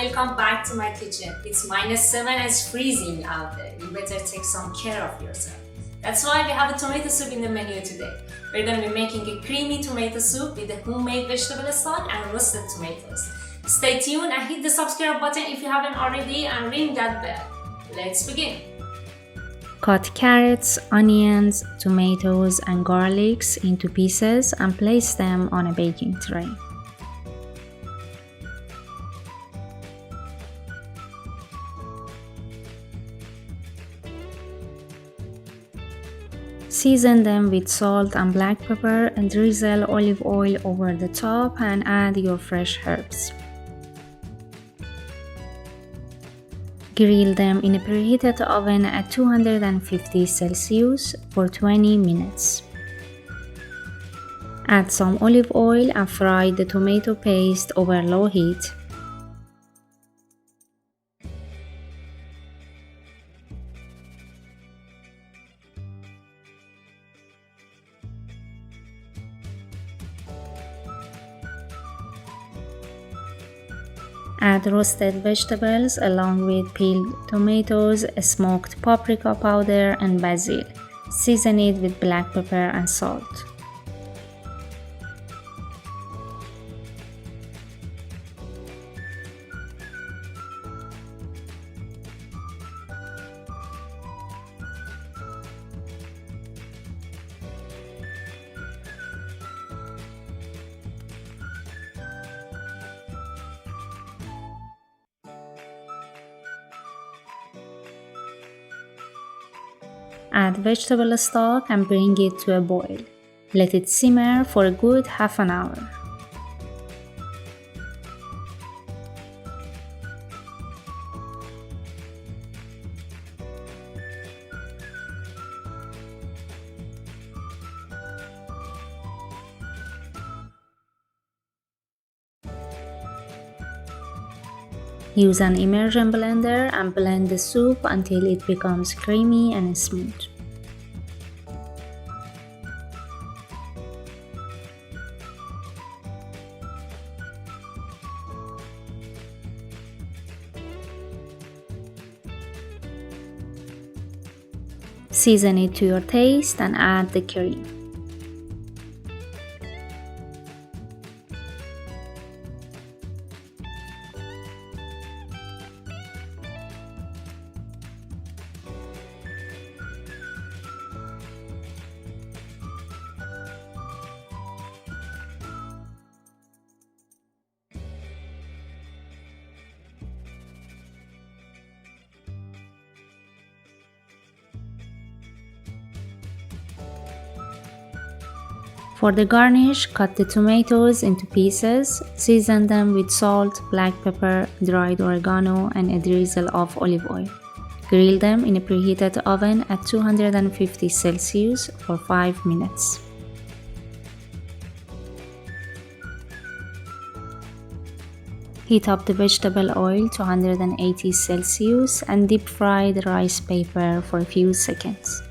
welcome back to my kitchen. It's -7 and it's freezing out there. You better take some care of yourself. That's why we have a tomato soup in the menu today. We're going to be making a creamy tomato soup with the homemade vegetable stock and roasted tomatoes. Stay tuned and hit the subscribe button if you haven't already and ring that bell. Let's begin. Cut carrots, onions, tomatoes and garlics into pieces and place them on a baking tray. Season them with salt and black pepper and drizzle olive oil over the top and add your fresh herbs. Grill them in a preheated oven at 250 Celsius for 20 minutes. Add some olive oil and fry the tomato paste over low heat. Add roasted vegetables along with peeled tomatoes, smoked paprika powder and basil. Season it with black pepper and salt. Add vegetable stock and bring it to a boil. Let it simmer for a good half an hour. Use an immersion blender and blend the soup until it becomes creamy and smooth. Season it to your taste and add the cream. For the garnish, cut the tomatoes into pieces, season them with salt, black pepper, dried oregano, and a drizzle of olive oil. Grill them in a preheated oven at 250 Celsius for 5 minutes. Heat up the vegetable oil to 180 Celsius and deep fry the rice paper for a few seconds.